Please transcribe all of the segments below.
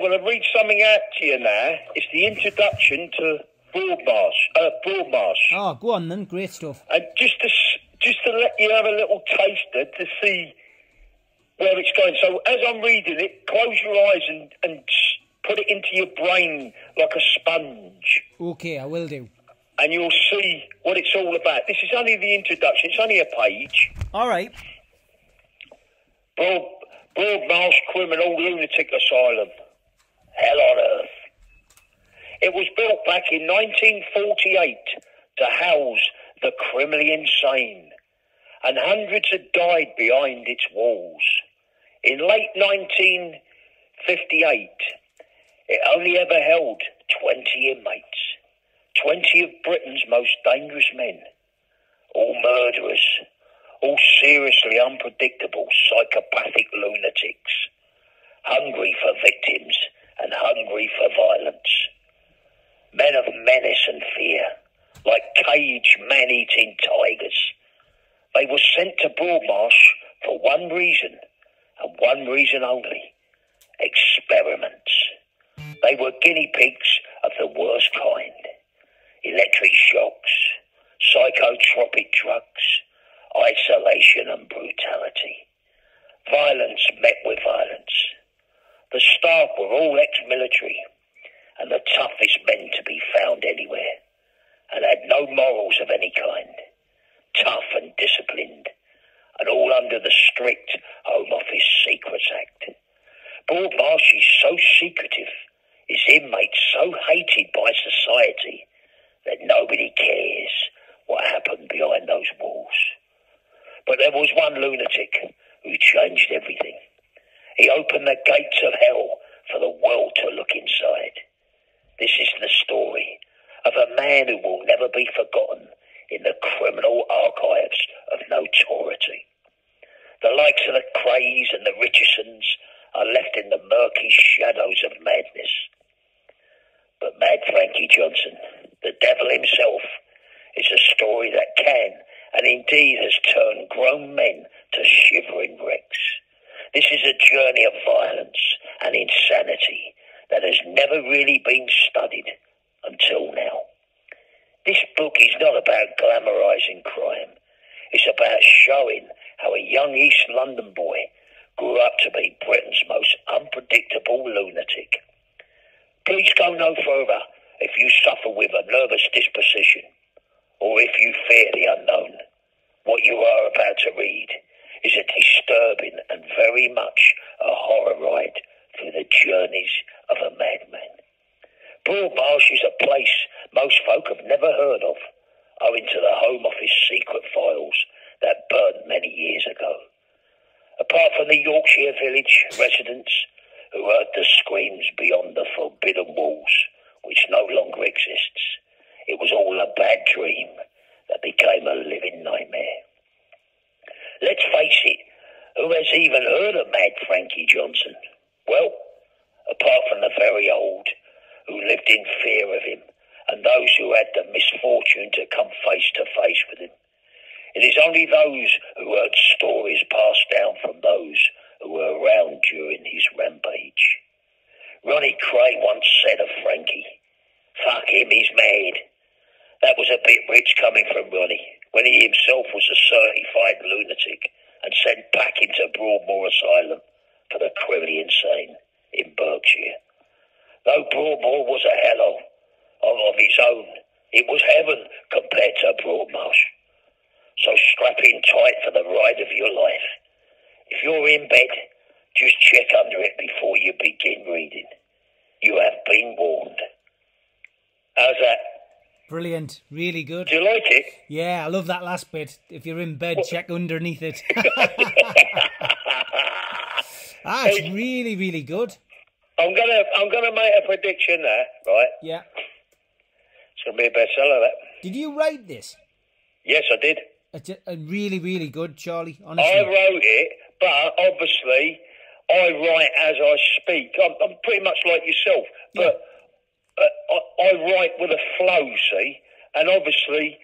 going to read something out to you now. It's the introduction to Broadmarsh. Oh, go on then. Great stuff. And just to let you have a little taster to see where it's going. So as I'm reading it, close your eyes and put it into your brain like a sponge. Okay, I will do. And you'll see what it's all about. This is only the introduction. It's only a page. All right. Broadmarsh Criminal Lunatic Asylum. Hell on earth. It was built back in 1948 to house the criminally insane, and hundreds had died behind its walls. In late 1958, it only ever held 20 inmates, 20 of Britain's most dangerous men, all murderers, all seriously unpredictable psychopathic lunatics, hungry for victims and hungry for violence. Men of menace and fear, like caged man-eating tigers. They were sent to Broadmarsh for one reason, and one reason only: experiments. They were guinea pigs of the worst kind. Electric shocks, psychotropic drugs, isolation and brutality. Violence met with violence. The staff were all ex-military and the toughest men to be found anywhere, and had no morals of any kind. Tough and disciplined, and all under the strict Home Office Secrets Act. Broadmarsh is so secretive, its inmates so hated by society, that nobody cares what happened behind those walls. But there was one lunatic who changed everything. He opened the gates of hell for the world to look inside. This is the story of a man who will never be forgotten in the criminal archives of notoriety. The likes of the Crays and the Richardsons are left in the murky shadows of madness. But Mad Frankie Johnson, the devil himself, is a story that can and indeed has turned grown men to shivering wrecks. This is a journey of violence and insanity that has never really been studied until now. This book is not about glamorising crime. It's about showing how a young East London boy grew up to be Britain's most unpredictable lunatic. Please go no further if you suffer with a nervous disposition, or if you fear the unknown. What you are about to read is a disturbing and very much a horror ride through the journeys of a madman. Broadmarsh is a place most folk have never heard of, owing to the Home Office secret files that burned many years ago. Apart from the Yorkshire village residents who heard the screams beyond the forbidden walls, which no longer exists, it was all a bad dream that became a living nightmare. Let's face it, who has even heard of Mad Frankie Johnson? Well, apart from the very old, who lived in fear of him, and those who had the misfortune to come face to face with him. It is only those who heard stories passed down from those who were around during his rampage. Ronnie Cray once said of Frankie, "Fuck him, he's mad." That was a bit rich coming from Ronnie, when he himself was a certified lunatic and sent back into Broadmoor Asylum for the criminally insane in Berkshire. Though Broadmoor was a hell of its own, it was heaven compared to Broadmarsh. So strap in tight for the ride of your life. If you're in bed, just check under it before you begin reading. You have been warned. How's that? Brilliant. Really good. Do you like it? Yeah, I love that last bit. If you're in bed, check underneath it. It's really, really good. I'm gonna make a prediction there, right? Yeah. It's gonna be a bestseller, that. Did you write this? Yes, I did. It's really, really good, Charlie, honestly. I wrote it, but obviously I write as I speak. I'm pretty much like yourself, but I write with a flow, see? And obviously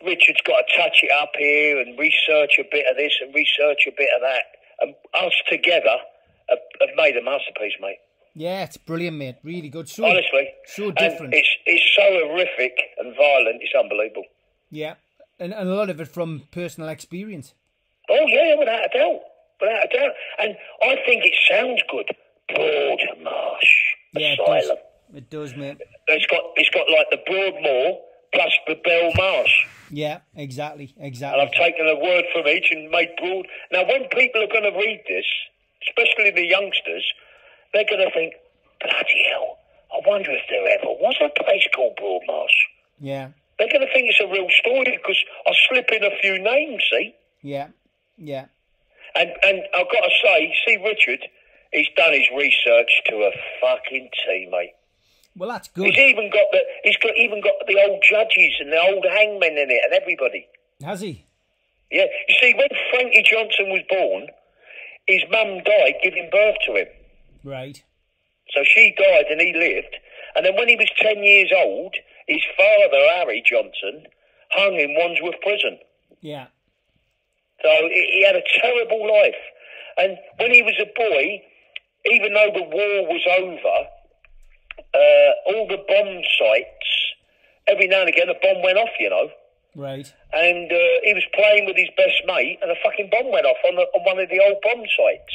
Richard's got to touch it up here and research a bit of this and research a bit of that. And us together have made a masterpiece, mate. Yeah, it's brilliant, mate. Really good. So, Honestly. so different. And it's so horrific and violent, it's unbelievable. Yeah, and a lot of it from personal experience. Oh, yeah, without a doubt. Without a doubt. And I think it sounds good. Broadmarsh Asylum. It does, mate. It's got like the Broadmoor plus the Belmarsh. Yeah, exactly. And I've taken a word from each and made Broad. Now, when people are going to read this, especially the youngsters, they're going to think, bloody hell, I wonder if there ever was a place called Broadmarsh. Yeah. They're going to think it's a real story because I slip in a few names, see? Yeah, yeah. And I've got to say, see Richard, he's done his research to a fucking T, mate. Well, that's good. He's even got the old judges and the old hangmen in it and everybody. Has he? Yeah. You see, when Frankie Johnson was born, his mum died giving birth to him. Right. So she died and he lived. And then when he was 10 years old, his father, Harry Johnson, hung in Wandsworth Prison. Yeah. So he had a terrible life. And when he was a boy, even though the war was over, all the bomb sites, every now and again a bomb went off, you know. Right. And he was playing with his best mate and a fucking bomb went off on one of the old bomb sites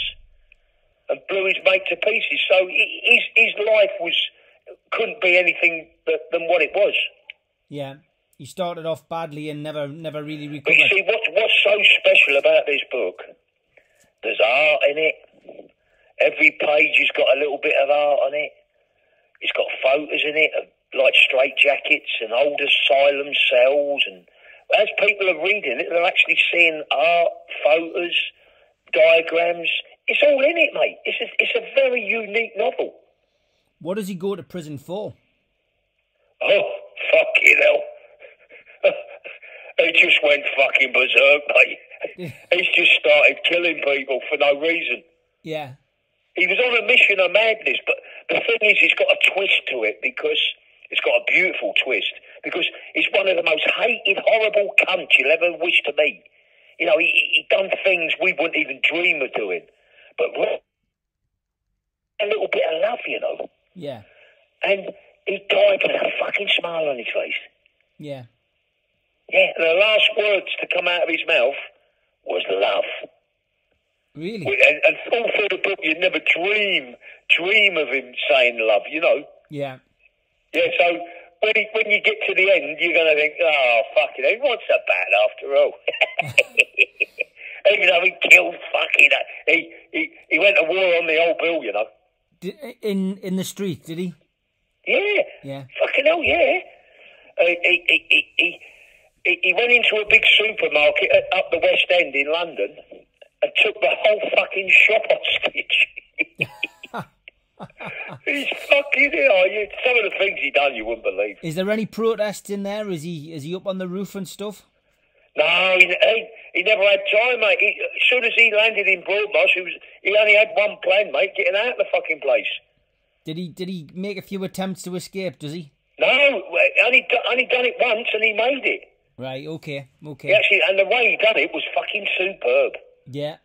and blew his mate to pieces. So his life couldn't be anything than what it was. Yeah. He started off badly and never really recovered. But you see, what's so special about this book, there's art in it. Every page has got a little bit of art on it. It's got photos in it of like straitjackets and old asylum cells. And as people are reading it, they're actually seeing art, photos, diagrams. It's all in it, mate. It's a very unique novel. What does he go to prison for? Oh, fucking hell. He just went fucking berserk, mate. He's just started killing people for no reason. Yeah. He was on a mission of madness, but the thing is, he's got a twist to it because it's got a beautiful twist because he's one of the most hated, horrible cunts you'll ever wish to meet. You know, he done things we wouldn't even dream of doing, but a little bit of love, you know. Yeah. And he died with a fucking smile on his face. Yeah. Yeah, and the last words to come out of his mouth was love. Really? And all through the book, you'd never dream of him saying love, you know? Yeah. Yeah, so when you get to the end, you're going to think, oh, fuck it, he wasn't so bad after all. Even though he killed fucking... He went to war on the old bill, you know? In the street, did he? Yeah. Yeah. Fucking hell, yeah. He went into a big supermarket up the West End in London and took the whole fucking shop hostage. He's fucking hell. Some of the things he done, you wouldn't believe. Is there any protests in there? Is he up on the roof and stuff? No, he never had time, mate. As soon as he landed in Broadmarsh, he only had one plan, mate, getting out of the fucking place. Did he make a few attempts to escape, does he? No, only done it once and he made it. Right, okay. Actually, and the way he done it was fucking superb. Yeah.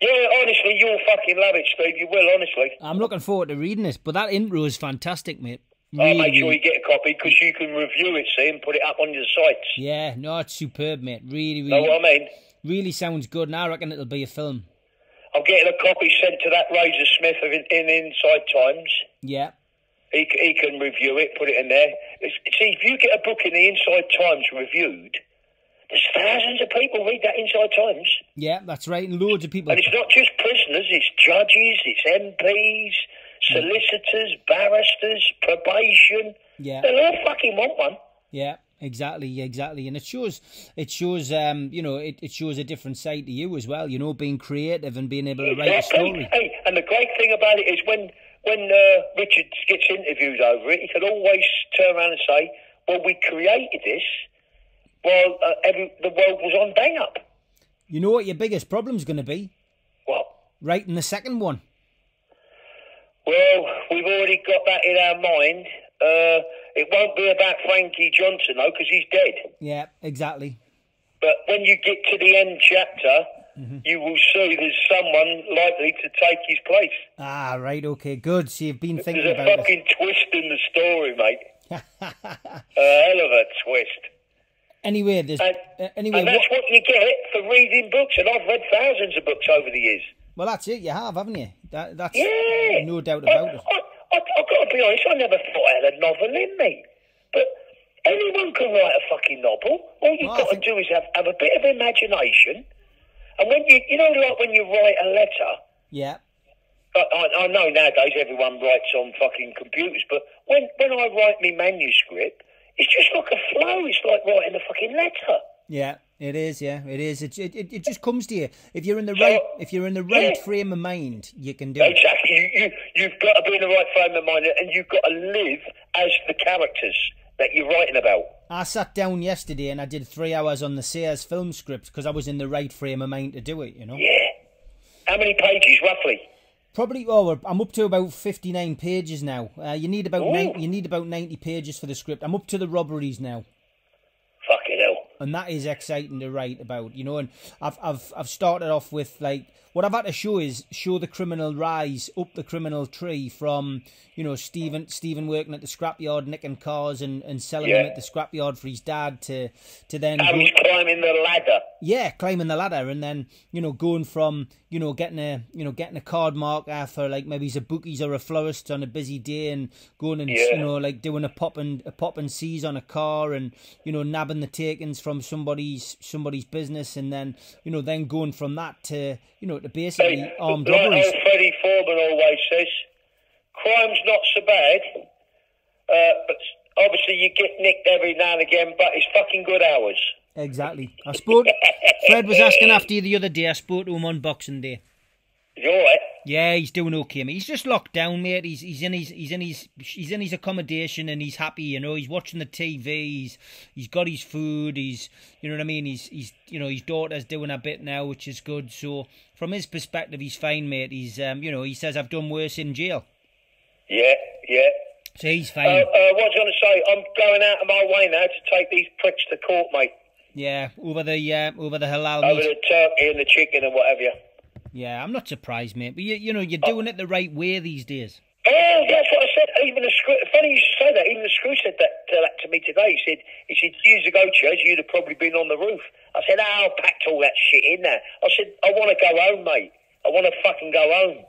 Yeah, honestly, you'll fucking love it, Steve. You will, honestly. I'm looking forward to reading this, but that intro is fantastic, mate. Really, I'll make sure you get a copy because you can review it, see, and put it up on your sites. Yeah, no, it's superb, mate. Really. Know what I mean? Really sounds good, and I reckon it'll be a film. I'm getting a copy sent to that Razor Smith in Inside Times. Yeah. He can review it, put it in there. See, if you get a book in the Inside Times reviewed, there's thousands of people read that Inside Times. Yeah, that's right, and loads of people. And it's not just prisoners, it's judges, it's MPs, solicitors, barristers, probation. Yeah. They all fucking want one. Yeah, exactly, and it shows it shows a different side to you as well, you know, being creative and being able to write a story. Hey, and the great thing about it is when Richard gets interviewed over it, he can always turn around and say, well, we created this while the world was on bang up. You know what your biggest problem's going to be? What? Writing the second one. Well, we've already got that in our mind. It won't be about Frankie Johnson, though, because he's dead. Yeah, exactly. But when you get to the end chapter, you will see there's someone likely to take his place. Ah, right, okay, good. So you've been thinking about it. There's a fucking twist in the story, mate. A hell of a twist. Anyway, and that's what you get for reading books, and I've read thousands of books over the years. Well, that's it, you have, haven't you? That's no doubt about it. I've got to be honest, I never thought I had a novel in me. But anyone can write a fucking novel. All you've got to do is have a bit of imagination. And when you know, like when you write a letter. Yeah. I know nowadays everyone writes on fucking computers, but when I write my manuscript, it's just like a flow. It's like writing a fucking letter. Yeah, it is. Yeah, it is. It just comes to you. If you're in the right frame of mind, you can do it. Exactly. You've got to be in the right frame of mind, and you've got to live as the characters that you're writing about. I sat down yesterday and I did 3 hours on the Sayers film script because I was in the right frame of mind to do it. You know. Yeah. How many pages roughly? Probably. Oh, I'm up to about 59 pages now. You need about 90 pages for the script. I'm up to the robberies now. Fucking hell. And that is exciting to write about, you know. And I've started off with, like, what I've had to show the criminal rise up the criminal tree from, you know, Stephen working at the scrapyard, nicking cars and selling them at the scrapyard for his dad to then. How he's climbing the ladder. Yeah, climbing the ladder, and then, you know, going from, you know, getting a card marker for, like, maybe he's a bookies or a florist on a busy day, and going and you know, like doing a pop and seize on a car, and, you know, nabbing the takings from somebody's business, and then, you know, then going from that to, you know, to basically armed robberies. Like Freddie Foreman always says, crime's not so bad, but obviously you get nicked every now and again, but it's fucking good hours. Exactly. Fred was asking after you the other day. I spoke to him on Boxing Day. You all right? Yeah, he's doing okay, mate. He's just locked down, mate. He's in his accommodation, and he's happy. You know, he's watching the TV. He's got his food. You know what I mean. He's you know, his daughter's doing a bit now, which is good. So from his perspective, he's fine, mate. He's you know, he says I've done worse in jail. Yeah. So he's fine. What I was going to say, I'm going out of my way now to take these pricks to court, mate. Yeah, over the halal over meat. the turkey and the chicken and whatever. Yeah, I'm not surprised, mate. But you know, you're doing it the right way these days. Oh, that's what I said. Even the screw. Funny you should say that. Even the screw said that to me today. He said years ago, Church, you'd have probably been on the roof. I said, I packed all that shit in there. I said, I want to go home, mate. I want to fucking go home.